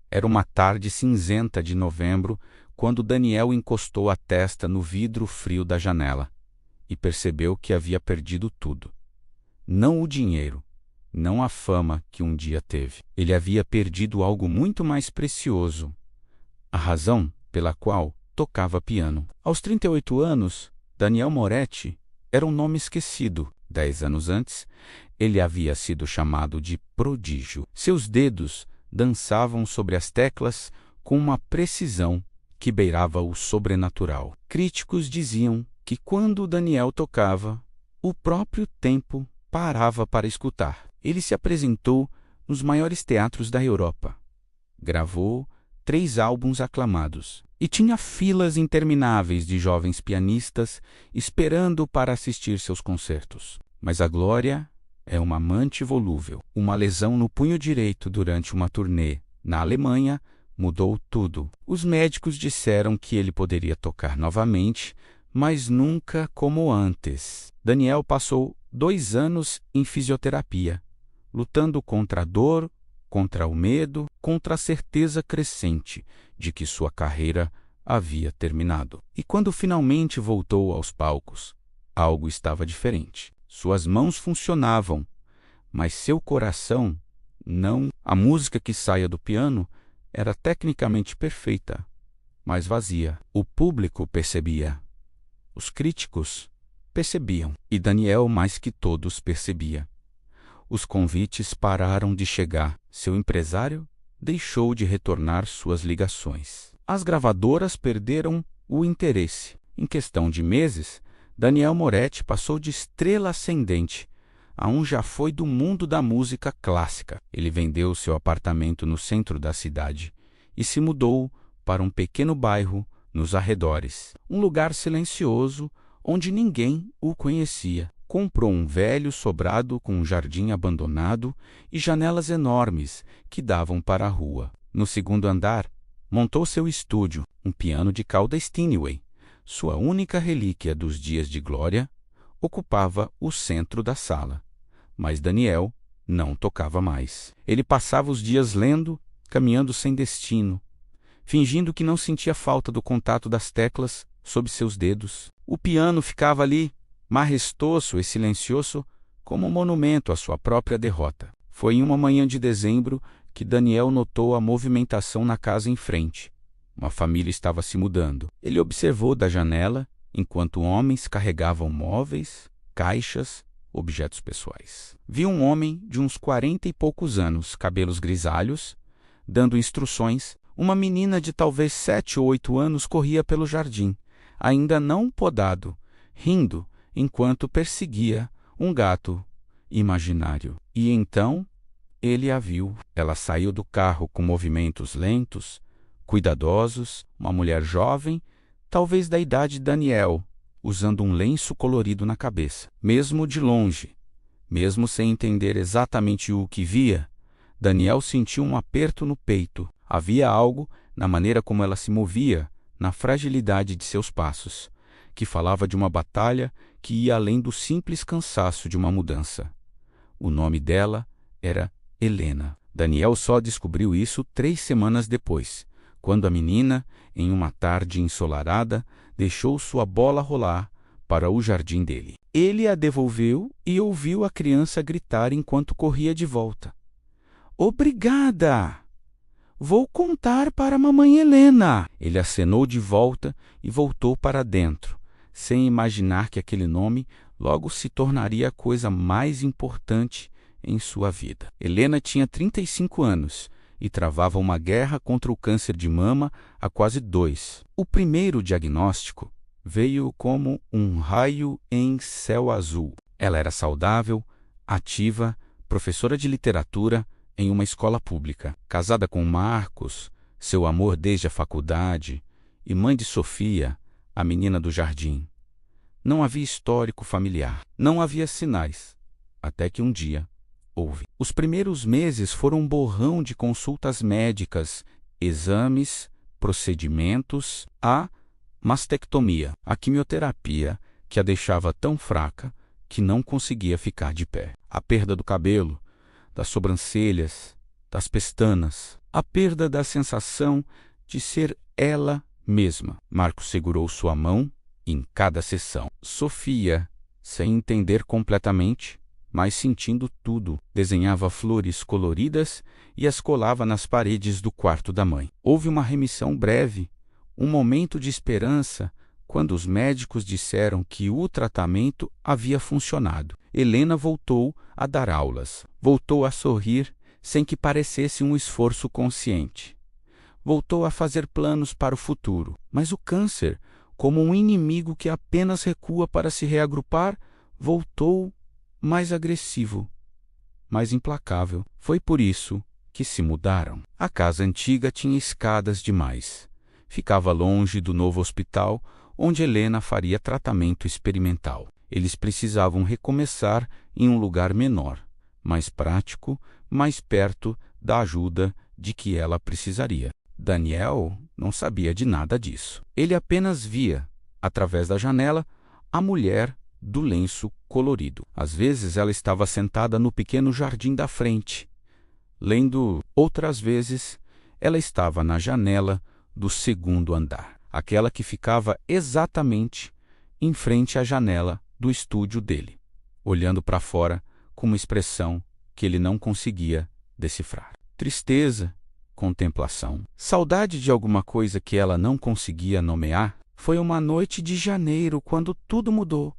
Era uma tarde cinzenta de novembro, quando Daniel encostou a testa no vidro frio da janela e percebeu que havia perdido tudo. Não o dinheiro, não a fama que um dia teve. Ele havia perdido algo muito mais precioso: a razão pela qual tocava piano. Aos 38 anos, Daniel Moretti era um nome esquecido. 10 anos antes, ele havia sido chamado de prodígio. Seus dedos dançavam sobre as teclas com uma precisão que beirava o sobrenatural. Críticos diziam que quando Daniel tocava, o próprio tempo parava para escutar. Ele se apresentou nos maiores teatros da Europa. Gravou 3 álbuns aclamados e tinha filas intermináveis de jovens pianistas esperando para assistir seus concertos. Mas a glória é uma amante volúvel. Uma lesão no punho direito durante uma turnê na Alemanha mudou tudo. Os médicos disseram que ele poderia tocar novamente, mas nunca como antes. Daniel passou 2 anos em fisioterapia, lutando contra a dor, contra o medo, contra a certeza crescente de que sua carreira havia terminado. E quando finalmente voltou aos palcos, algo estava diferente. Suas mãos funcionavam, mas seu coração não. A música que saía do piano era tecnicamente perfeita, mas vazia. O público percebia. Os críticos percebiam. E Daniel, mais que todos, percebia. Os convites pararam de chegar. Seu empresário deixou de retornar suas ligações. As gravadoras perderam o interesse. Em questão de meses, Daniel Moretti passou de estrela ascendente a um já-foi do mundo da música clássica. Ele vendeu seu apartamento no centro da cidade e se mudou para um pequeno bairro nos arredores, um lugar silencioso onde ninguém o conhecia. Comprou um velho sobrado com um jardim abandonado e janelas enormes que davam para a rua. No segundo andar, montou seu estúdio, um piano de cauda Steinway. Sua única relíquia dos dias de glória ocupava o centro da sala. Mas Daniel não tocava mais. Ele passava os dias lendo, caminhando sem destino, fingindo que não sentia falta do contato das teclas sob seus dedos. O piano ficava ali, majestoso e silencioso, como um monumento à sua própria derrota. Foi em uma manhã de dezembro que Daniel notou a movimentação na casa em frente. Uma família estava se mudando. Ele observou da janela enquanto homens carregavam móveis, caixas, objetos pessoais. Viu um homem de uns 40 e poucos anos, cabelos grisalhos, dando instruções. Uma menina de talvez 7 ou 8 anos corria pelo jardim, ainda não podado, rindo enquanto perseguia um gato imaginário. E então ele a viu. Ela saiu do carro com movimentos lentos, cuidadosos, uma mulher jovem, talvez da idade de Daniel, usando um lenço colorido na cabeça. Mesmo de longe, mesmo sem entender exatamente o que via, Daniel sentiu um aperto no peito. Havia algo na maneira como ela se movia, na fragilidade de seus passos, que falava de uma batalha que ia além do simples cansaço de uma mudança. O nome dela era Helena. Daniel só descobriu isso 3 semanas depois, quando a menina, em uma tarde ensolarada, deixou sua bola rolar para o jardim dele. Ele a devolveu e ouviu a criança gritar enquanto corria de volta: "Obrigada! Vou contar para a mamãe Helena." Ele acenou de volta e voltou para dentro, sem imaginar que aquele nome logo se tornaria a coisa mais importante em sua vida. Helena tinha 35 anos e travava uma guerra contra o câncer de mama há quase 2. O primeiro diagnóstico veio como um raio em céu azul. Ela era saudável, ativa, professora de literatura em uma escola pública, casada com Marcos, seu amor desde a faculdade, e mãe de Sofia, a menina do jardim. Não havia histórico familiar, não havia sinais, até que um dia houve. Os primeiros meses foram um borrão de consultas médicas, exames, procedimentos, a mastectomia, a quimioterapia que a deixava tão fraca que não conseguia ficar de pé, a perda do cabelo, das sobrancelhas, das pestanas, a perda da sensação de ser ela mesma. Marcos segurou sua mão em cada sessão. Sofia, sem entender completamente, mas sentindo tudo, desenhava flores coloridas e as colava nas paredes do quarto da mãe. Houve uma remissão breve, um momento de esperança, quando os médicos disseram que o tratamento havia funcionado. Helena voltou a dar aulas, voltou a sorrir sem que parecesse um esforço consciente. Voltou a fazer planos para o futuro, mas o câncer, como um inimigo que apenas recua para se reagrupar, voltou mais agressivo, mais implacável. Foi por isso que se mudaram. A casa antiga tinha escadas demais. Ficava longe do novo hospital, onde Helena faria tratamento experimental. Eles precisavam recomeçar em um lugar menor, mais prático, mais perto da ajuda de que ela precisaria. Daniel não sabia de nada disso. Ele apenas via, através da janela, a mulher do lenço colorido. Às vezes ela estava sentada no pequeno jardim da frente, lendo. Outras vezes ela estava na janela do segundo andar, aquela que ficava exatamente em frente à janela do estúdio dele, olhando para fora com uma expressão que ele não conseguia decifrar. Tristeza, contemplação, saudade de alguma coisa que ela não conseguia nomear. Foi uma noite de janeiro quando tudo mudou.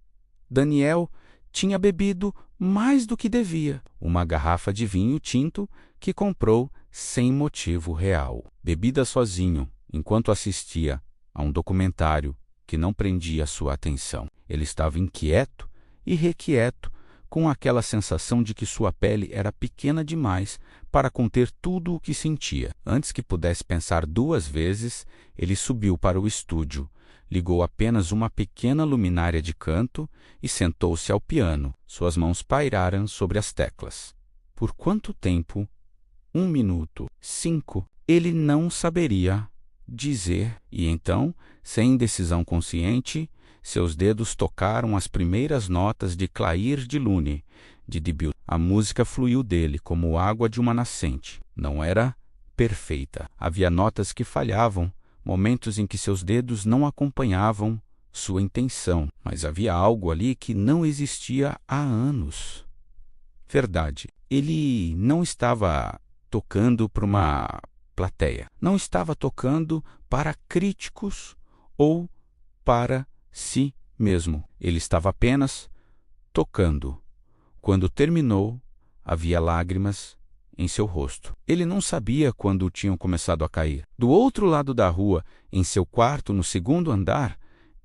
Daniel tinha bebido mais do que devia, uma garrafa de vinho tinto que comprou sem motivo real. Bebida sozinho, enquanto assistia a um documentário que não prendia sua atenção. Ele estava inquieto e requieto, com aquela sensação de que sua pele era pequena demais para conter tudo o que sentia. Antes que pudesse pensar duas vezes, ele subiu para o estúdio, ligou apenas uma pequena luminária de canto e sentou-se ao piano. Suas mãos pairaram sobre as teclas. Por quanto tempo? 1 minuto, 5, ele não saberia dizer. E então, sem decisão consciente, seus dedos tocaram as primeiras notas de Clair de Lune, de Debussy. A música fluiu dele como água de uma nascente. Não era perfeita. Havia notas que falhavam, momentos em que seus dedos não acompanhavam sua intenção, mas havia algo ali que não existia há anos. Verdade, ele não estava tocando para uma plateia, não estava tocando para críticos ou para si mesmo. Ele estava apenas tocando. Quando terminou, havia lágrimas em seu rosto. Ele não sabia quando tinham começado a cair. Do outro lado da rua, em seu quarto no segundo andar,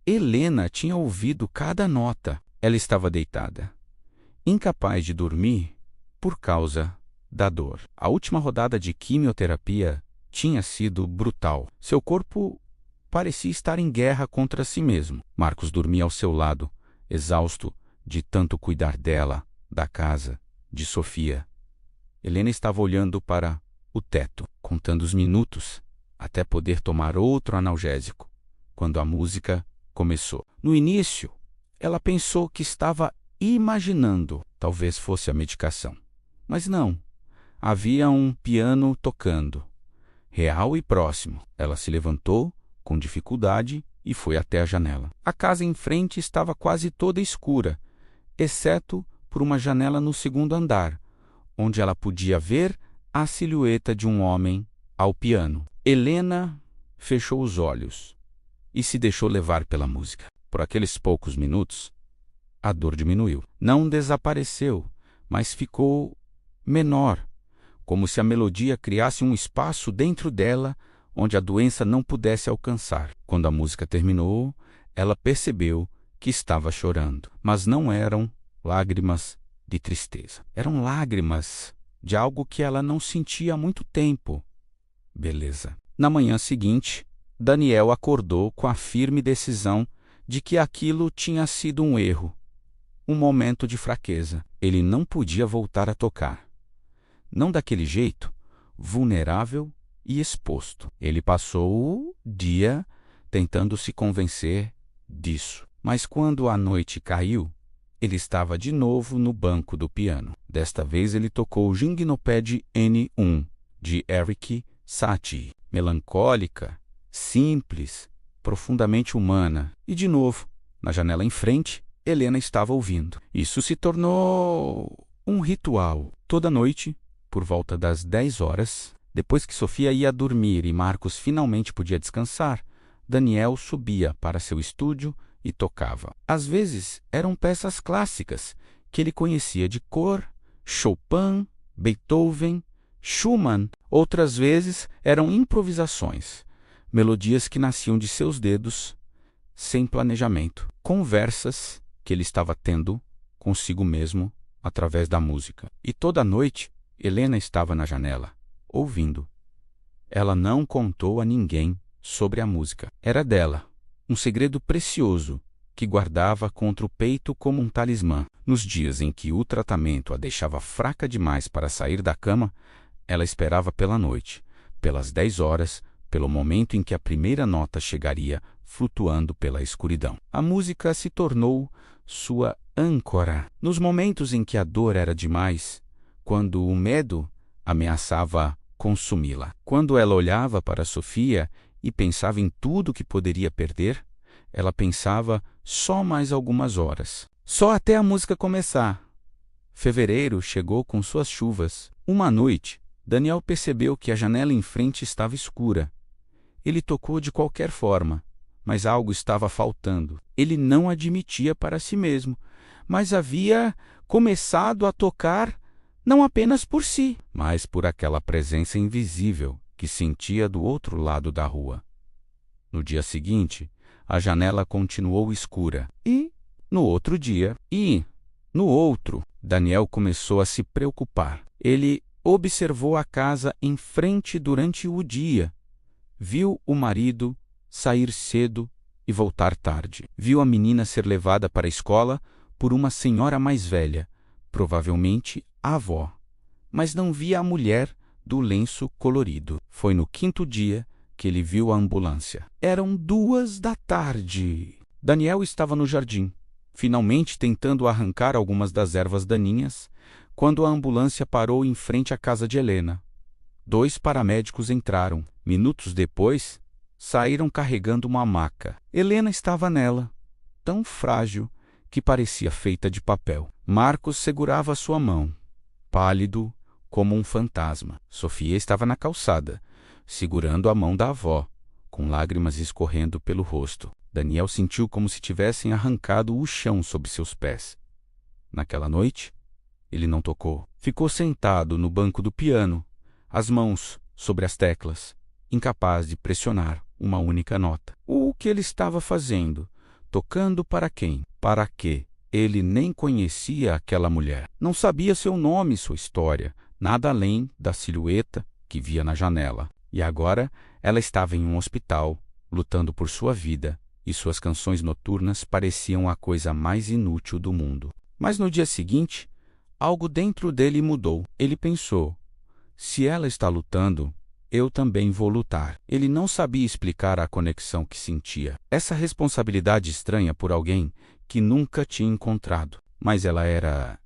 Helena tinha ouvido cada nota. Ela estava deitada, incapaz de dormir por causa da dor. A última rodada de quimioterapia tinha sido brutal. Seu corpo parecia estar em guerra contra si mesmo. Marcos dormia ao seu lado, exausto de tanto cuidar dela, da casa, de Sofia. Helena estava olhando para o teto, contando os minutos, até poder tomar outro analgésico, quando a música começou. No início, ela pensou que estava imaginando, talvez fosse a medicação. Mas não, havia um piano tocando, real e próximo. Ela se levantou com dificuldade e foi até a janela. A casa em frente estava quase toda escura, exceto por uma janela no segundo andar, onde ela podia ver a silhueta de um homem ao piano. Helena fechou os olhos e se deixou levar pela música. Por aqueles poucos minutos, a dor diminuiu. Não desapareceu, mas ficou menor, como se a melodia criasse um espaço dentro dela onde a doença não pudesse alcançar. Quando a música terminou, ela percebeu que estava chorando, mas não eram lágrimas de tristeza. Eram lágrimas de algo que ela não sentia há muito tempo. Beleza. Na manhã seguinte, Daniel acordou com a firme decisão de que aquilo tinha sido um erro, um momento de fraqueza. Ele não podia voltar a tocar. Não daquele jeito, vulnerável e exposto. Ele passou o dia tentando se convencer disso. Mas quando a noite caiu, ele estava de novo no banco do piano. Desta vez ele tocou o Gymnopédie N1, de Eric Satie, melancólica, simples, profundamente humana. E de novo, na janela em frente, Helena estava ouvindo. Isso se tornou um ritual. Toda noite, por volta das 10 horas, depois que Sofia ia dormir e Marcos finalmente podia descansar, Daniel subia para seu estúdio e tocava. Às vezes, eram peças clássicas que ele conhecia de cor, Chopin, Beethoven, Schumann. Outras vezes, eram improvisações, melodias que nasciam de seus dedos, sem planejamento, conversas que ele estava tendo consigo mesmo através da música. E toda noite, Helena estava na janela, ouvindo. Ela não contou a ninguém sobre a música. Era dela, um segredo precioso que guardava contra o peito como um talismã. Nos dias em que o tratamento a deixava fraca demais para sair da cama, ela esperava pela noite, pelas 10 horas, pelo momento em que a primeira nota chegaria, flutuando pela escuridão. A música se tornou sua âncora. Nos momentos em que a dor era demais, quando o medo ameaçava consumi-la. Quando ela olhava para Sofia e pensava em tudo que poderia perder, ela pensava só mais algumas horas. Só até a música começar. Fevereiro chegou com suas chuvas. Uma noite, Daniel percebeu que a janela em frente estava escura. Ele tocou de qualquer forma, mas algo estava faltando. Ele não admitia para si mesmo, mas havia começado a tocar não apenas por si, mas por aquela presença invisível que sentia do outro lado da rua. No dia seguinte, a janela continuou escura. E, no outro dia, no outro, Daniel começou a se preocupar. Ele observou a casa em frente durante o dia. Viu o marido sair cedo e voltar tarde. Viu a menina ser levada para a escola por uma senhora mais velha, provavelmente a avó. Mas não via a mulher do lenço colorido. Foi no quinto dia que ele viu a ambulância. Eram 2 da tarde. Daniel estava no jardim, finalmente tentando arrancar algumas das ervas daninhas, quando a ambulância parou em frente à casa de Helena. 2 paramédicos entraram. Minutos depois, saíram carregando uma maca. Helena estava nela, tão frágil que parecia feita de papel. Marcos segurava sua mão, pálido como um fantasma. Sofia estava na calçada, segurando a mão da avó, com lágrimas escorrendo pelo rosto. Daniel sentiu como se tivessem arrancado o chão sob seus pés. Naquela noite, ele não tocou. Ficou sentado no banco do piano, as mãos sobre as teclas, incapaz de pressionar uma única nota. O que ele estava fazendo? Tocando para quem? Para quê? Ele nem conhecia aquela mulher. Não sabia seu nome e sua história, nada além da silhueta que via na janela. E agora ela estava em um hospital, lutando por sua vida, e suas canções noturnas pareciam a coisa mais inútil do mundo. Mas no dia seguinte, algo dentro dele mudou. Ele pensou: se ela está lutando, eu também vou lutar. Ele não sabia explicar a conexão que sentia. Essa responsabilidade estranha por alguém que nunca tinha encontrado. Mas ela era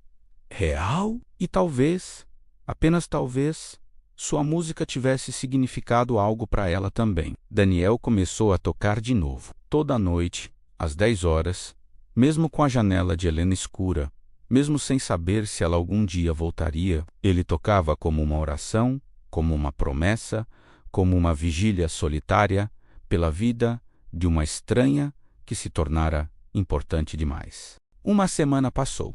real? E talvez, apenas talvez, sua música tivesse significado algo para ela também. Daniel começou a tocar de novo. Toda noite, às 10 horas, mesmo com a janela de Helena escura, mesmo sem saber se ela algum dia voltaria, ele tocava como uma oração, como uma promessa, como uma vigília solitária pela vida de uma estranha que se tornara importante demais. Uma semana passou.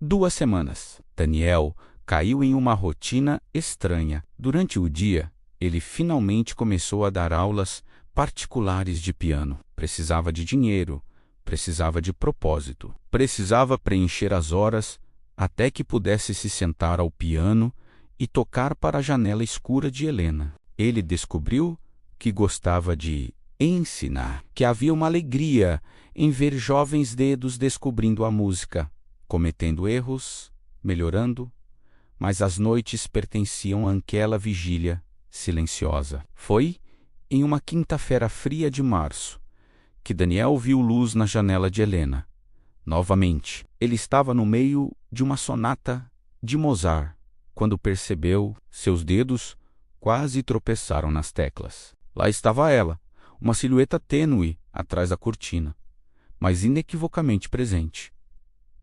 2 semanas. Daniel caiu em uma rotina estranha. Durante o dia, ele finalmente começou a dar aulas particulares de piano. Precisava de dinheiro, precisava de propósito, precisava preencher as horas até que pudesse se sentar ao piano e tocar para a janela escura de Helena. Ele descobriu que gostava de ensinar, que havia uma alegria em ver jovens dedos descobrindo a música, cometendo erros, melhorando, mas as noites pertenciam àquela vigília silenciosa. Foi em uma quinta-feira fria de março que Daniel viu luz na janela de Helena. Novamente, ele estava no meio de uma sonata de Mozart, quando percebeu seus dedos quase tropeçaram nas teclas. Lá estava ela, uma silhueta tênue atrás da cortina, mas inequivocamente presente.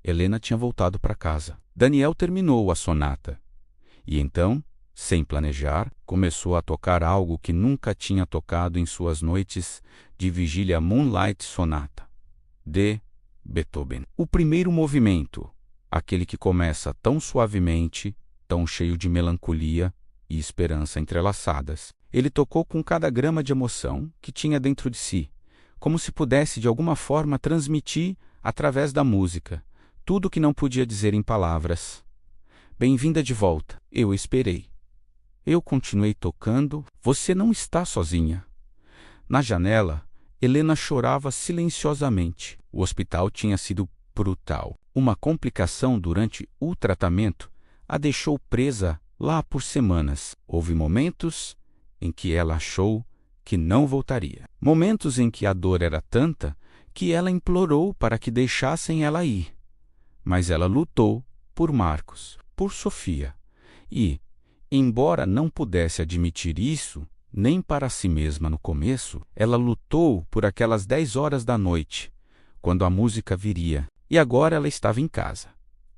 Helena tinha voltado para casa. Daniel terminou a sonata. E então, sem planejar, começou a tocar algo que nunca tinha tocado em suas noites de vigília Moonlight Sonata, de Beethoven. O primeiro movimento, aquele que começa tão suavemente, tão cheio de melancolia e esperança entrelaçadas. Ele tocou com cada grama de emoção que tinha dentro de si, como se pudesse de alguma forma transmitir, através da música, tudo o que não podia dizer em palavras. Bem-vinda de volta. Eu esperei. Eu continuei tocando. Você não está sozinha. Na janela, Helena chorava silenciosamente. O hospital tinha sido brutal. Uma complicação durante o tratamento a deixou presa lá por semanas. Houve momentos em que ela achou que não voltaria. Momentos em que a dor era tanta que ela implorou para que deixassem ela ir. Mas ela lutou por Marcos, por Sofia. E, embora não pudesse admitir isso, nem para si mesma no começo, ela lutou por aquelas 10 horas da noite, quando a música viria. E agora ela estava em casa,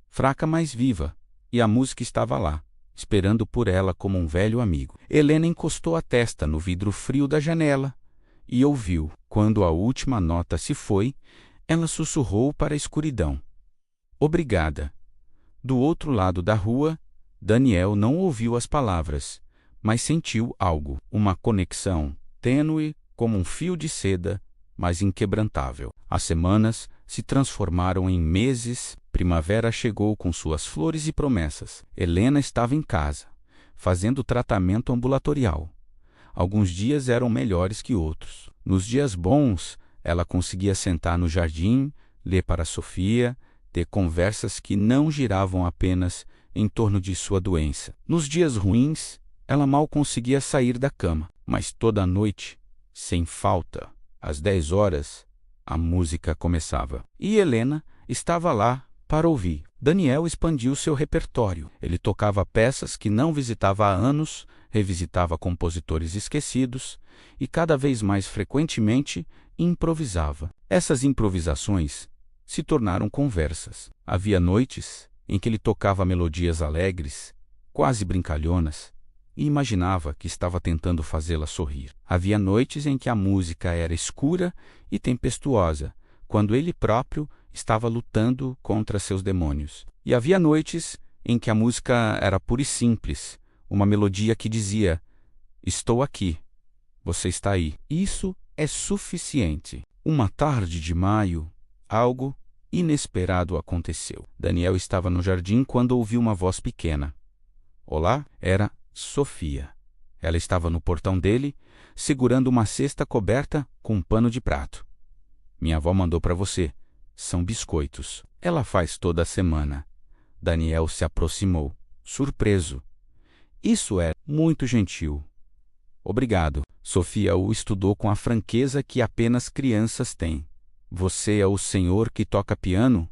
fraca mas viva, e a música estava lá, esperando por ela como um velho amigo. Helena encostou a testa no vidro frio da janela e ouviu. Quando a última nota se foi, ela sussurrou para a escuridão: "Obrigada." Do outro lado da rua, Daniel não ouviu as palavras, mas sentiu algo, uma conexão tênue como um fio de seda, mas inquebrantável. As semanas se transformaram em meses, primavera chegou com suas flores e promessas. Helena estava em casa, fazendo tratamento ambulatorial. Alguns dias eram melhores que outros. Nos dias bons, ela conseguia sentar no jardim, ler para Sofia, ter conversas que não giravam apenas em torno de sua doença. Nos dias ruins, ela mal conseguia sair da cama, mas toda noite, sem falta, às 10 horas, a música começava. E Helena estava lá para ouvir. Daniel expandiu seu repertório. Ele tocava peças que não visitava há anos, revisitava compositores esquecidos e, cada vez mais frequentemente, improvisava. Essas improvisações se tornaram conversas. Havia noites em que ele tocava melodias alegres, quase brincalhonas, e imaginava que estava tentando fazê-la sorrir. Havia noites em que a música era escura e tempestuosa, quando ele próprio estava lutando contra seus demônios. E havia noites em que a música era pura e simples, uma melodia que dizia: "Estou aqui, você está aí." Isso é suficiente. Uma tarde de maio, algo inesperado aconteceu. Daniel estava no jardim quando ouviu uma voz pequena. Olá, era Sofia. Ela estava no portão dele, segurando uma cesta coberta com um pano de prato. "Minha avó mandou para você. São biscoitos. Ela faz toda a semana." Daniel se aproximou, surpreso. "Isso é muito gentil." "Obrigado." Sofia o estudou com a franqueza que apenas crianças têm. "Você é o senhor que toca piano?"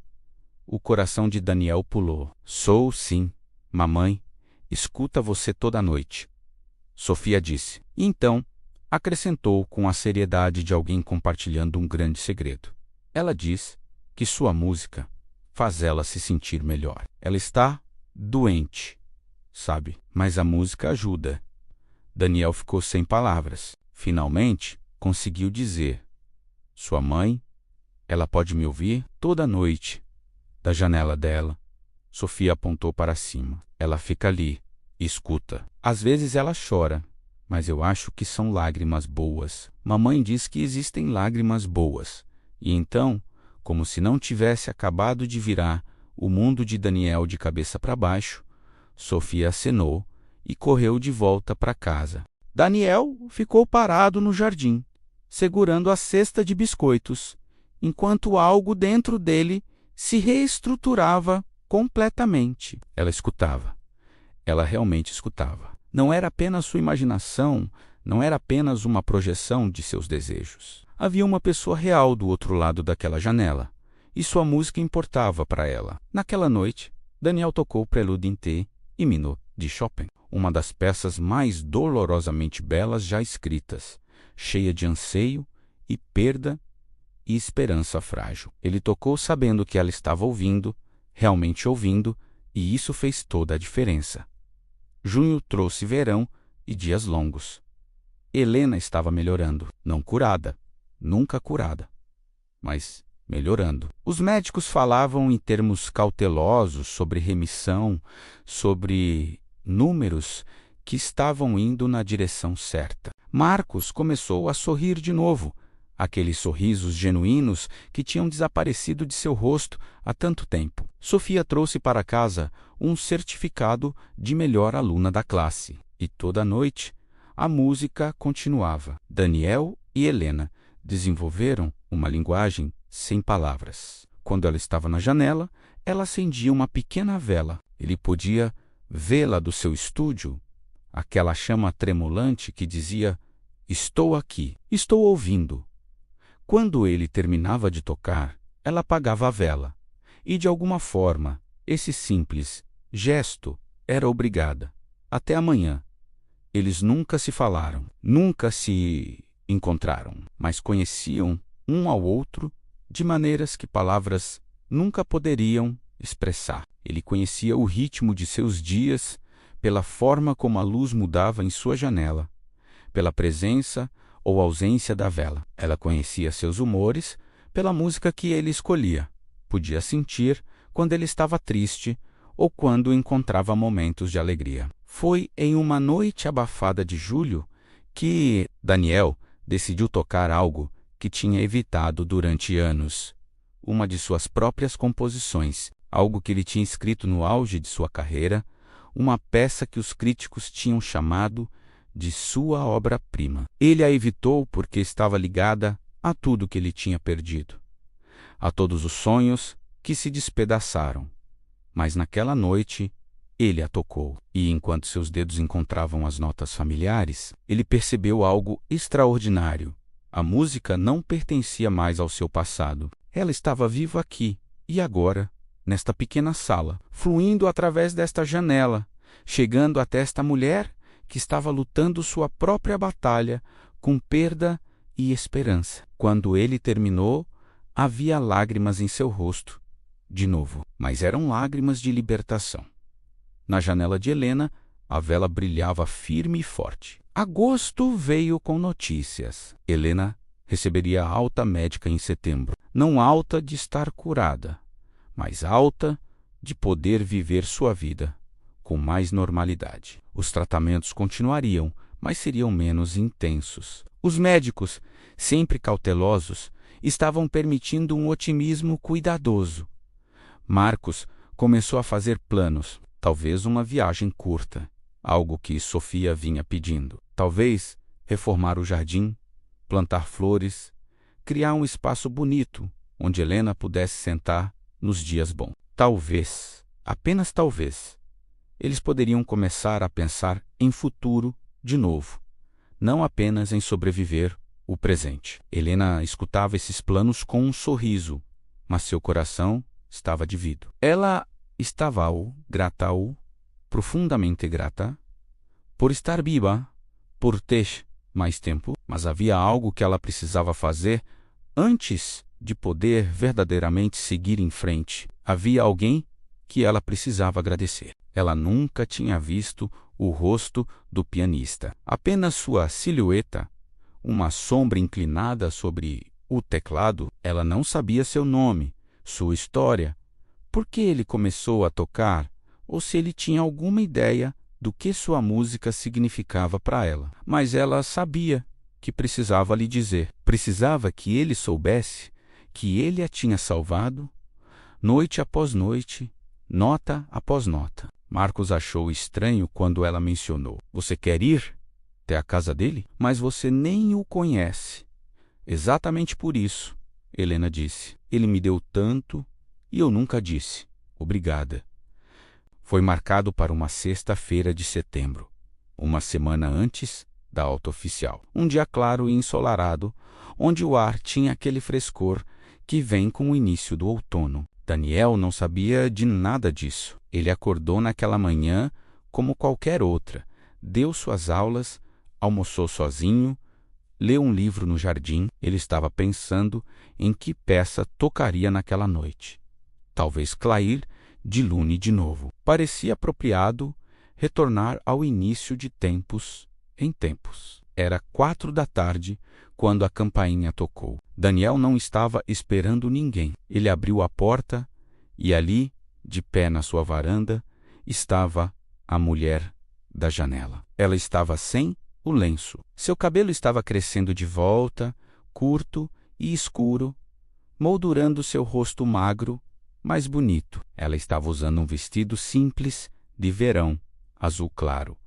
O coração de Daniel pulou. "Sou, sim, mamãe. Escuta você toda noite." Sofia disse. E então, acrescentou com a seriedade de alguém compartilhando um grande segredo. "Ela diz que sua música faz ela se sentir melhor. Ela está doente, sabe? Mas a música ajuda." Daniel ficou sem palavras. Finalmente, conseguiu dizer: "Sua mãe, ela pode me ouvir toda noite, da janela dela." Sofia apontou para cima. "Ela fica ali, escuta. Às vezes ela chora, mas eu acho que são lágrimas boas. Mamãe diz que existem lágrimas boas." E então, como se não tivesse acabado de virar o mundo de Daniel de cabeça para baixo, Sofia acenou e correu de volta para casa. Daniel ficou parado no jardim, segurando a cesta de biscoitos, enquanto algo dentro dele se reestruturava completamente. Ela escutava. Ela realmente escutava. Não era apenas sua imaginação, não era apenas uma projeção de seus desejos. Havia uma pessoa real do outro lado daquela janela, e sua música importava para ela. Naquela noite, Daniel tocou Prelude em T e Minor de Chopin, uma das peças mais dolorosamente belas já escritas, cheia de anseio e perda e esperança frágil. Ele tocou sabendo que ela estava ouvindo, realmente ouvindo, e isso fez toda a diferença. Junho trouxe verão e dias longos. Helena estava melhorando, não curada, nunca curada, mas melhorando. Os médicos falavam em termos cautelosos sobre remissão, sobre números que estavam indo na direção certa. Marcos começou a sorrir de novo, aqueles sorrisos genuínos que tinham desaparecido de seu rosto há tanto tempo. Sofia trouxe para casa um certificado de melhor aluna da classe, e toda a noite a música continuava. Daniel e Helena desenvolveram uma linguagem sem palavras. Quando ela estava na janela, ela acendia uma pequena vela. Ele podia vê-la do seu estúdio, aquela chama tremulante que dizia: "Estou aqui, estou ouvindo." Quando ele terminava de tocar, ela apagava a vela, e de alguma forma, esse simples gesto era obrigada. Até amanhã. Eles nunca se falaram, nunca se encontraram, mas conheciam um ao outro de maneiras que palavras nunca poderiam expressar. Ele conhecia o ritmo de seus dias pela forma como a luz mudava em sua janela, pela presença ou ausência da vela. Ela conhecia seus humores pela música que ele escolhia. Podia sentir quando ele estava triste ou quando encontrava momentos de alegria. Foi em uma noite abafada de julho que Daniel decidiu tocar algo que tinha evitado durante anos, uma de suas próprias composições, algo que ele tinha escrito no auge de sua carreira, uma peça que os críticos tinham chamado de sua obra-prima. Ele a evitou porque estava ligada a tudo que ele tinha perdido, a todos os sonhos que se despedaçaram. Mas naquela noite ele a tocou, e enquanto seus dedos encontravam as notas familiares, ele percebeu algo extraordinário. A música não pertencia mais ao seu passado. Ela estava viva aqui e agora, nesta pequena sala, fluindo através desta janela, chegando até esta mulher que estava lutando sua própria batalha com perda e esperança. Quando ele terminou, havia lágrimas em seu rosto, de novo, mas eram lágrimas de libertação. Na janela de Helena, a vela brilhava firme e forte. Agosto veio com notícias. Helena receberia alta médica em setembro. Não alta de estar curada, mas alta de poder viver sua vida com mais normalidade. Os tratamentos continuariam, mas seriam menos intensos. Os médicos, sempre cautelosos, estavam permitindo um otimismo cuidadoso. Marcos começou a fazer planos, talvez uma viagem curta, algo que Sofia vinha pedindo. Talvez reformar o jardim, plantar flores, criar um espaço bonito onde Helena pudesse sentar nos dias bons. Talvez, apenas talvez, eles poderiam começar a pensar em futuro de novo, não apenas em sobreviver o presente. Helena escutava esses planos com um sorriso, mas seu coração estava dividido. Ela estava grata, profundamente grata, por estar viva, por ter mais tempo, mas havia algo que ela precisava fazer antes de poder verdadeiramente seguir em frente. Havia alguém que ela precisava agradecer. Ela nunca tinha visto o rosto do pianista, apenas sua silhueta, uma sombra inclinada sobre o teclado. Ela não sabia seu nome, sua história, por que ele começou a tocar, ou se ele tinha alguma ideia do que sua música significava para ela. Mas ela sabia que precisava lhe dizer. Precisava que ele soubesse que ele a tinha salvado, noite após noite, nota após nota. Marcos achou estranho quando ela mencionou: "Você quer ir até a casa dele? Mas você nem o conhece." "Exatamente por isso," Helena disse. "Ele me deu tanto e eu nunca disse obrigada." Foi marcado para uma sexta-feira de setembro, uma semana antes da alta oficial. Um dia claro e ensolarado, onde o ar tinha aquele frescor que vem com o início do outono. Daniel não sabia de nada disso. Ele acordou naquela manhã como qualquer outra. Deu suas aulas, almoçou sozinho, leu um livro no jardim. Ele estava pensando em que peça tocaria naquela noite. Talvez Clair de Lune de novo. Parecia apropriado retornar ao início de tempos em tempos. Era 4 da tarde quando a campainha tocou. Daniel não estava esperando ninguém. Ele abriu a porta e ali, de pé na sua varanda, estava a mulher da janela. Ela estava sem o lenço. Seu cabelo estava crescendo de volta, curto e escuro, moldurando seu rosto magro, mas bonito. Ela estava usando um vestido simples de verão, azul claro,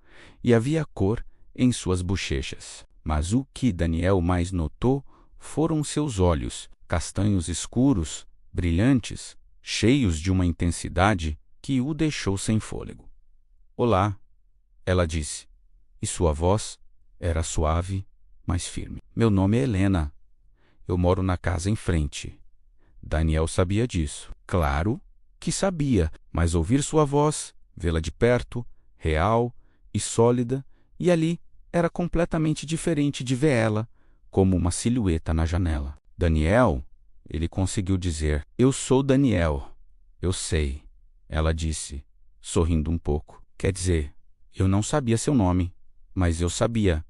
e havia cor em suas bochechas. Mas o que Daniel mais notou foram seus olhos, castanhos escuros, brilhantes, cheios de uma intensidade que o deixou sem fôlego. "Olá", ela disse, e sua voz era suave, mas firme. "Meu nome é Helena. Eu moro na casa em frente." Daniel sabia disso. Claro que sabia, mas ouvir sua voz, vê-la de perto, real e sólida, e ali era completamente diferente de ver ela como uma silhueta na janela. "Daniel", ele conseguiu dizer. "Eu sou Daniel." "Eu sei", ela disse, sorrindo um pouco. "Quer dizer, eu não sabia seu nome, mas eu sabia.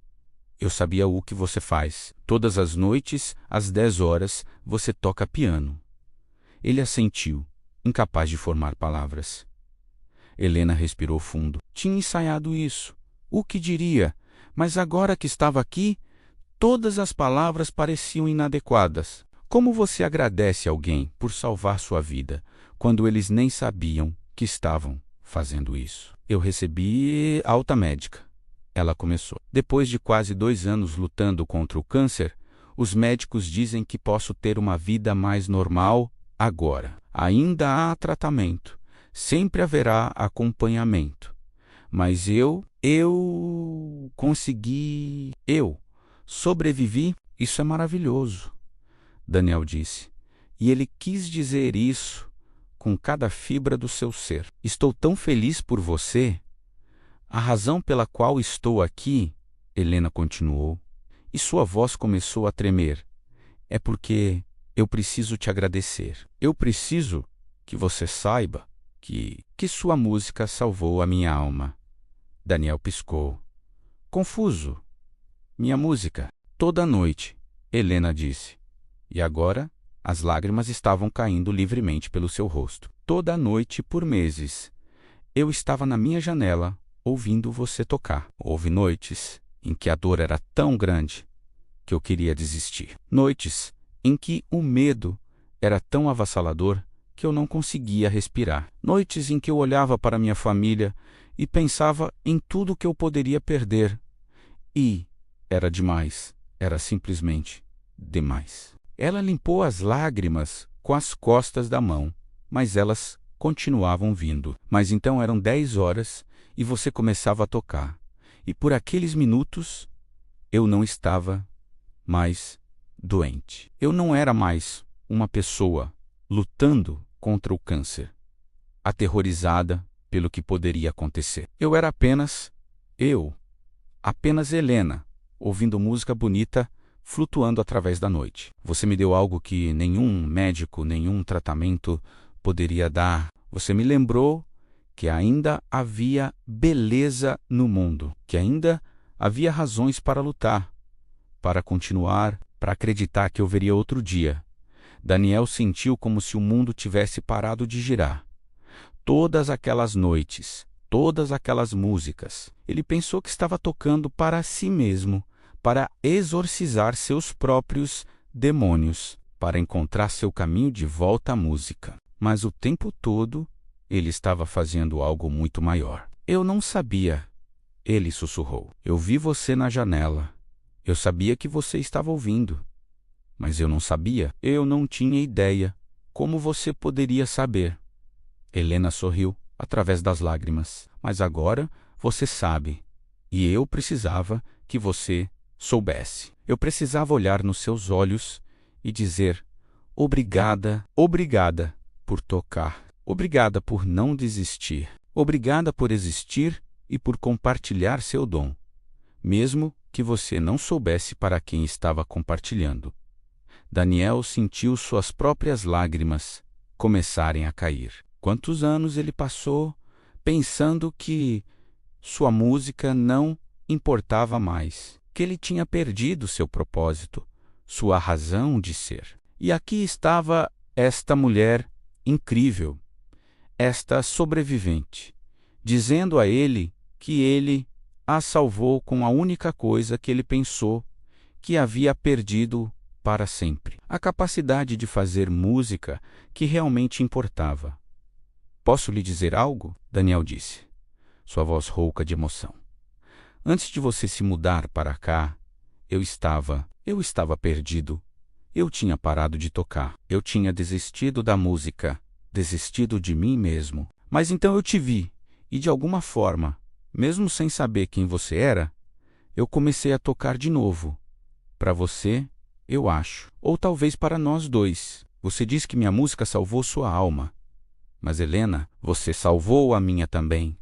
Eu sabia o que você faz. Todas as noites, às 10 horas, você toca piano." Ele assentiu, incapaz de formar palavras. Helena respirou fundo. Tinha ensaiado isso. O que diria? Mas agora que estava aqui, todas as palavras pareciam inadequadas. Como você agradece alguém por salvar sua vida, quando eles nem sabiam que estavam fazendo isso? "Eu recebi alta médica", ela começou. "Depois de quase 2 anos lutando contra o câncer, os médicos dizem que posso ter uma vida mais normal agora. Ainda há tratamento, sempre haverá acompanhamento. Mas eu consegui, eu sobrevivi. Isso é maravilhoso", Daniel disse. E ele quis dizer isso com cada fibra do seu ser. "Estou tão feliz por você. A razão pela qual estou aqui", Helena continuou, e sua voz começou a tremer, "é porque eu preciso te agradecer. Eu preciso que você saiba que sua música salvou a minha alma." Daniel piscou. Confuso. "Minha música?" "Toda noite", Helena disse. E agora as lágrimas estavam caindo livremente pelo seu rosto. "Toda noite por meses. Eu estava na minha janela, ouvindo você tocar. Houve noites em que a dor era tão grande que eu queria desistir. Noites em que o medo era tão avassalador que eu não conseguia respirar. Noites em que eu olhava para minha família e pensava em tudo que eu poderia perder. E era demais. Era simplesmente demais." Ela limpou as lágrimas com as costas da mão, mas elas continuavam vindo. "Mas então eram 10 horas e você começava a tocar. E por aqueles minutos eu não estava mais doente. Eu não era mais uma pessoa lutando contra o câncer, aterrorizada pelo que poderia acontecer. Eu era apenas Helena, ouvindo música bonita, flutuando através da noite. Você me deu algo que nenhum médico, nenhum tratamento poderia dar. Você me lembrou que ainda havia beleza no mundo, que ainda havia razões para lutar, para continuar, para acreditar que eu veria outro dia." Daniel sentiu como se o mundo tivesse parado de girar. Todas aquelas noites, todas aquelas músicas, ele pensou que estava tocando para si mesmo, para exorcizar seus próprios demônios, para encontrar seu caminho de volta à música. Mas o tempo todo ele estava fazendo algo muito maior. "Eu não sabia", ele sussurrou. "Eu vi você na janela. Eu sabia que você estava ouvindo. Mas eu não tinha ideia como você poderia saber." Helena sorriu através das lágrimas. "Mas agora você sabe. E eu precisava que você soubesse. Eu precisava olhar nos seus olhos e dizer: obrigada, obrigada por tocar. Obrigada por não desistir. Obrigada por existir e por compartilhar seu dom, mesmo que você não soubesse para quem estava compartilhando. Daniel sentiu suas próprias lágrimas começarem a cair. Quantos anos ele passou pensando que sua música não importava mais, que ele tinha perdido seu propósito, sua razão de ser. E aqui estava esta mulher incrível, esta sobrevivente, dizendo a ele que ele a salvou com a única coisa que ele pensou que havia perdido para sempre: a capacidade de fazer música que realmente importava. Posso lhe dizer algo? Daniel disse, sua voz rouca de emoção. Antes de você se mudar para cá, eu estava perdido. Eu tinha parado de tocar. Eu tinha desistido da música, desistido de mim mesmo. Mas então eu te vi, e de alguma forma, mesmo sem saber quem você era, eu comecei a tocar de novo. Para você, eu acho. Ou talvez para nós dois. Você diz que minha música salvou sua alma. Mas, Helena, você salvou a minha também.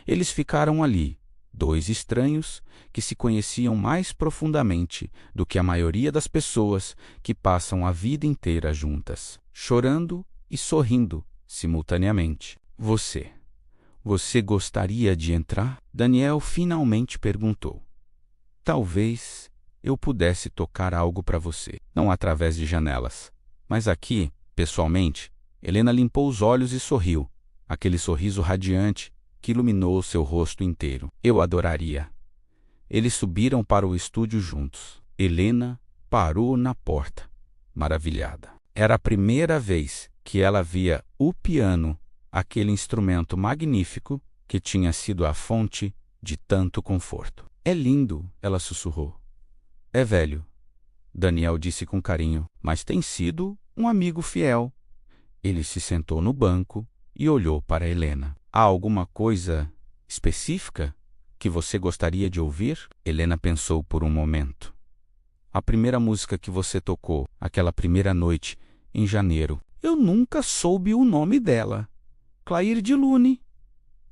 Eles ficaram ali, dois estranhos que se conheciam mais profundamente do que a maioria das pessoas que passam a vida inteira juntas, chorando e sorrindo simultaneamente. Você gostaria de entrar? Daniel finalmente perguntou. Talvez eu pudesse tocar algo para você, não através de janelas, mas aqui, pessoalmente. Helena limpou os olhos e sorriu, aquele sorriso radiante que iluminou seu rosto inteiro. Eu adoraria. Eles subiram para o estúdio juntos. Helena parou na porta, maravilhada. Era a primeira vez que ela via o piano, aquele instrumento magnífico que tinha sido a fonte de tanto conforto. É lindo, ela sussurrou. É velho, Daniel disse com carinho, mas tem sido um amigo fiel. Ele se sentou no banco e olhou para Helena. Há alguma coisa específica que você gostaria de ouvir? Helena pensou por um momento. A primeira música que você tocou, aquela primeira noite, em janeiro. Eu nunca soube o nome dela. Clair de Lune.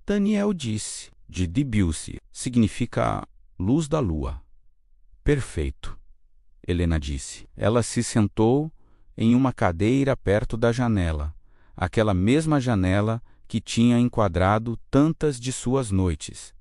Daniel disse. De Debussy. Significa luz da lua. Perfeito, Helena disse. Ela se sentou em uma cadeira perto da janela, aquela mesma janela que tinha enquadrado tantas de suas noites,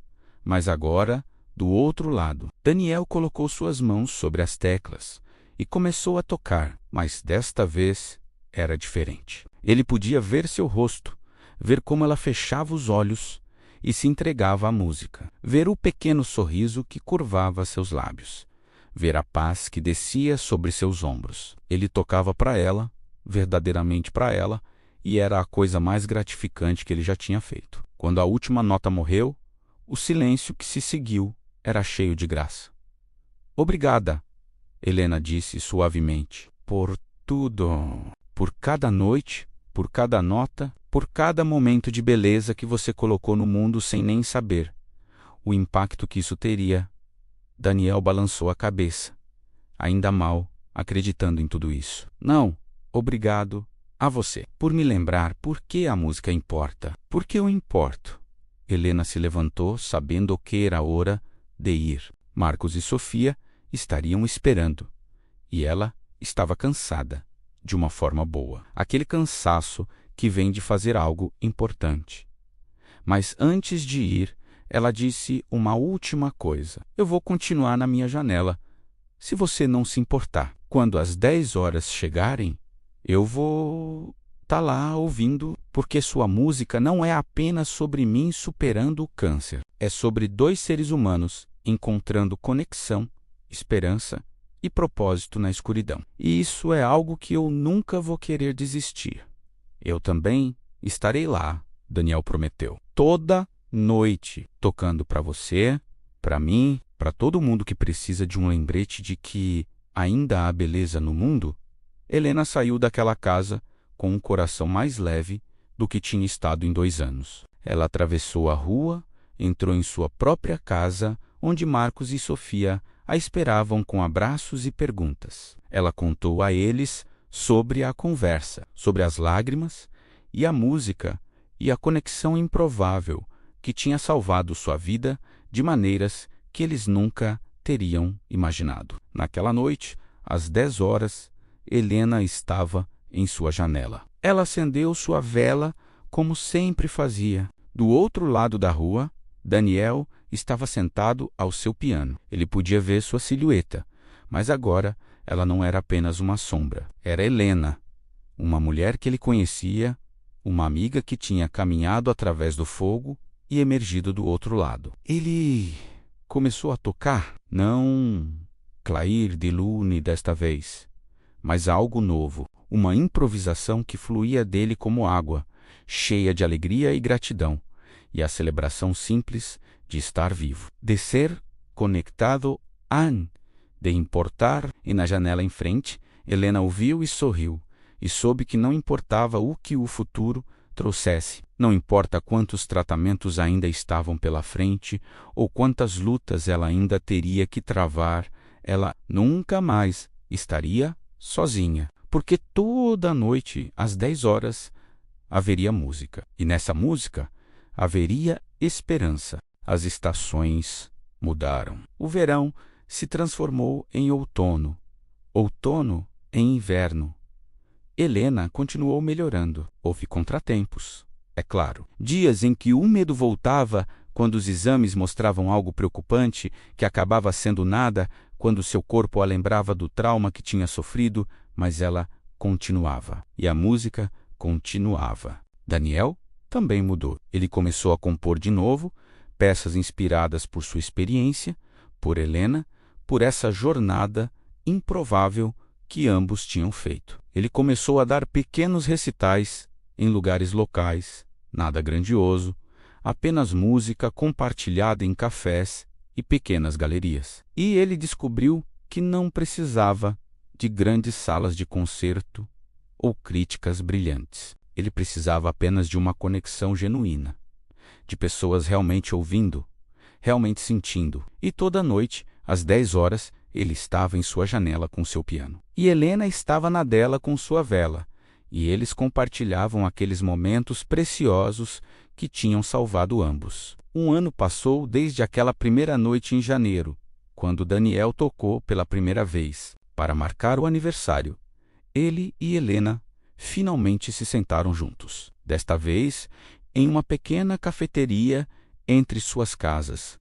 mas agora do outro lado. Daniel colocou suas mãos sobre as teclas e começou a tocar, mas desta vez era diferente. Ele podia ver seu rosto, ver como ela fechava os olhos e se entregava à música, ver o pequeno sorriso que curvava seus lábios, ver a paz que descia sobre seus ombros. Ele tocava para ela, verdadeiramente para ela, e era a coisa mais gratificante que ele já tinha feito. Quando a última nota morreu, o silêncio que se seguiu era cheio de graça. Obrigada, Helena disse suavemente, por tudo, por cada noite, por cada nota, por cada momento de beleza que você colocou no mundo sem nem saber o impacto que isso teria. Daniel balançou a cabeça, ainda mal, acreditando em tudo isso. Não, obrigado a você, por me lembrar por que a música importa. Porque eu importo. Helena se levantou, sabendo que era hora de ir. Marcos e Sofia estariam esperando, e ela estava cansada, de uma forma boa. Aquele cansaço que vem de fazer algo importante. Mas antes de ir, ela disse uma última coisa. Eu vou continuar na minha janela, se você não se importar. Quando as 10 horas chegarem, eu vou estar lá ouvindo, porque sua música não é apenas sobre mim superando o câncer. É sobre dois seres humanos encontrando conexão, esperança e propósito na escuridão. E isso é algo que eu nunca vou querer desistir. Eu também estarei lá, Daniel prometeu. Toda noite, tocando para você, para mim, para todo mundo que precisa de um lembrete de que ainda há beleza no mundo. Helena saiu daquela casa com um coração mais leve do que tinha estado em 2 anos. Ela atravessou a rua, entrou em sua própria casa, onde Marcos e Sofia a esperavam com abraços e perguntas. Ela contou a eles sobre a conversa, sobre as lágrimas e a música e a conexão improvável que tinha salvado sua vida de maneiras que eles nunca teriam imaginado. Naquela noite, às 10 horas, Helena estava em sua janela. Ela acendeu sua vela como sempre fazia. Do outro lado da rua, Daniel estava sentado ao seu piano. Ele podia ver sua silhueta, mas agora ela não era apenas uma sombra. Era Helena, uma mulher que ele conhecia, uma amiga que tinha caminhado através do fogo e emergido do outro lado. Ele começou a tocar, não Clair de Lune desta vez, mas algo novo, uma improvisação que fluía dele como água, cheia de alegria e gratidão, e a celebração simples de estar vivo. De ser conectado an, de importar, e na janela em frente, Helena ouviu e sorriu, e soube que não importava o que o futuro trouxesse, não importa quantos tratamentos ainda estavam pela frente, ou quantas lutas ela ainda teria que travar, ela nunca mais estaria sozinha, porque toda noite, às 10 horas, haveria música. E nessa música haveria esperança. As estações mudaram. O verão se transformou em outono, outono em inverno. Helena continuou melhorando. Houve contratempos, é claro. Dias em que o medo voltava quando os exames mostravam algo preocupante, que acabava sendo nada, quando seu corpo a lembrava do trauma que tinha sofrido, mas ela continuava. E a música continuava. Daniel também mudou. Ele começou a compor de novo, peças inspiradas por sua experiência, por Helena, por essa jornada improvável que ambos tinham feito. Ele começou a dar pequenos recitais em lugares locais, nada grandioso, apenas música compartilhada em cafés e pequenas galerias. E ele descobriu que não precisava de grandes salas de concerto ou críticas brilhantes. Ele precisava apenas de uma conexão genuína, de pessoas realmente ouvindo, realmente sentindo. E toda noite, às 10 horas, ele estava em sua janela com seu piano. E Helena estava na dela com sua vela, e eles compartilhavam aqueles momentos preciosos que tinham salvado ambos. Um ano passou desde aquela primeira noite em janeiro, quando Daniel tocou pela primeira vez. Para marcar o aniversário, ele e Helena finalmente se sentaram juntos. Desta vez, em uma pequena cafeteria entre suas casas.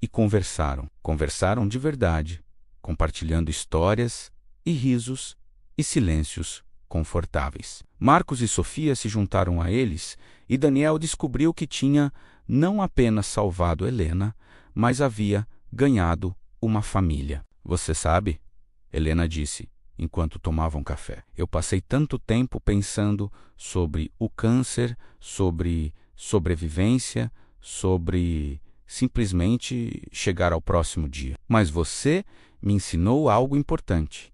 E conversaram. Conversaram de verdade, compartilhando histórias e risos e silêncios confortáveis. Marcos e Sofia se juntaram a eles e Daniel descobriu que tinha não apenas salvado Helena, mas havia ganhado uma família. Você sabe, Helena disse, enquanto tomavam café. Eu passei tanto tempo pensando sobre o câncer, sobre sobrevivência, sobre simplesmente chegar ao próximo dia. Mas você me ensinou algo importante.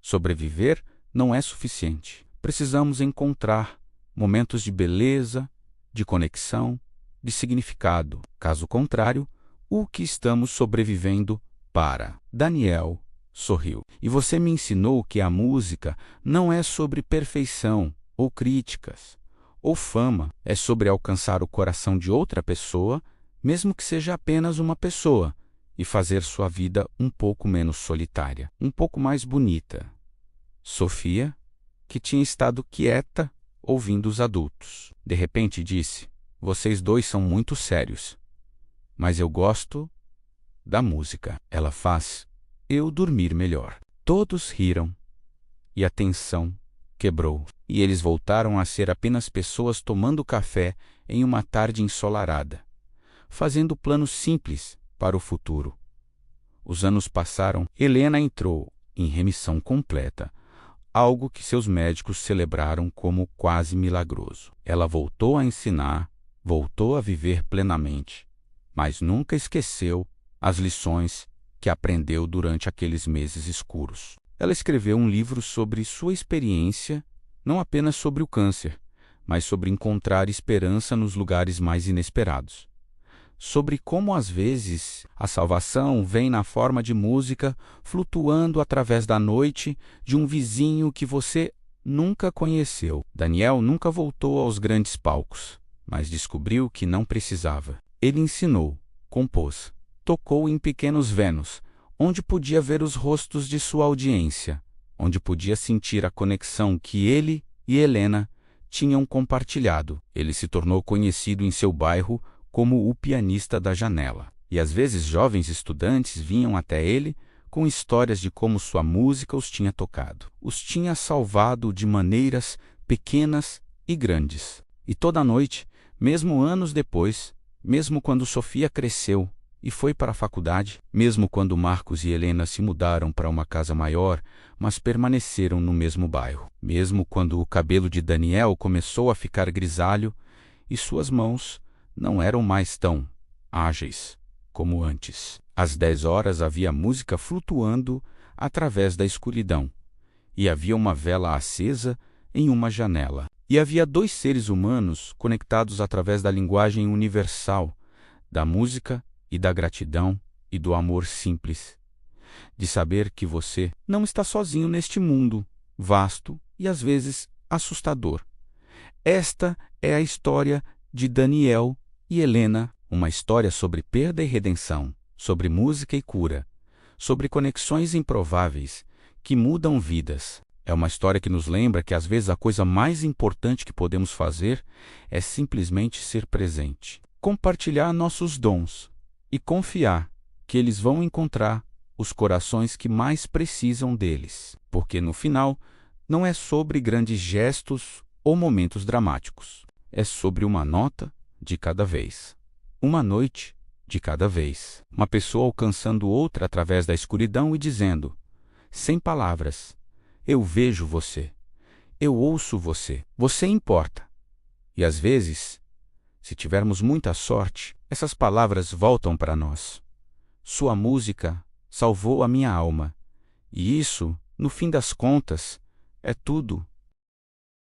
Sobreviver não é suficiente. Precisamos encontrar momentos de beleza, de conexão, de significado. Caso contrário, o que estamos sobrevivendo para? Daniel sorriu. E você me ensinou que a música não é sobre perfeição, ou críticas, ou fama. É sobre alcançar o coração de outra pessoa, mesmo que seja apenas uma pessoa, e fazer sua vida um pouco menos solitária, um pouco mais bonita. Sofia, que tinha estado quieta, ouvindo os adultos, de repente disse: vocês dois são muito sérios, mas eu gosto da música. Ela faz eu dormir melhor. Todos riram, e a tensão quebrou, e eles voltaram a ser apenas pessoas tomando café em uma tarde ensolarada, fazendo planos simples para o futuro. Os anos passaram. Helena entrou em remissão completa, algo que seus médicos celebraram como quase milagroso. Ela voltou a ensinar, voltou a viver plenamente, mas nunca esqueceu as lições que aprendeu durante aqueles meses escuros. Ela escreveu um livro sobre sua experiência, não apenas sobre o câncer, mas sobre encontrar esperança nos lugares mais inesperados. Sobre como às vezes a salvação vem na forma de música flutuando através da noite de um vizinho que você nunca conheceu. Daniel nunca voltou aos grandes palcos, mas descobriu que não precisava. Ele ensinou, compôs, tocou em pequenos Vênus, onde podia ver os rostos de sua audiência, onde podia sentir a conexão que ele e Helena tinham compartilhado. Ele se tornou conhecido em seu bairro como o pianista da janela. E às vezes jovens estudantes vinham até ele com histórias de como sua música os tinha tocado. Os tinha salvado de maneiras pequenas e grandes. E toda noite, mesmo anos depois, mesmo quando Sofia cresceu e foi para a faculdade, mesmo quando Marcos e Helena se mudaram para uma casa maior, mas permaneceram no mesmo bairro, mesmo quando o cabelo de Daniel começou a ficar grisalho e suas mãos não eram mais tão ágeis como antes. Às 10 horas havia música flutuando através da escuridão, e havia uma vela acesa em uma janela. E havia dois seres humanos conectados através da linguagem universal, da música e da gratidão e do amor simples, de saber que você não está sozinho neste mundo vasto e às vezes assustador. Esta é a história de Daniel e Helena, uma história sobre perda e redenção, sobre música e cura, sobre conexões improváveis que mudam vidas. É uma história que nos lembra que às vezes a coisa mais importante que podemos fazer é simplesmente ser presente, compartilhar nossos dons e confiar que eles vão encontrar os corações que mais precisam deles. Porque no final, não é sobre grandes gestos ou momentos dramáticos. É sobre uma nota de cada vez, uma noite de cada vez, uma pessoa alcançando outra através da escuridão e dizendo, sem palavras, eu vejo você, eu ouço você, você importa. E às vezes, se tivermos muita sorte, essas palavras voltam para nós. Sua música salvou a minha alma. E isso, no fim das contas, é tudo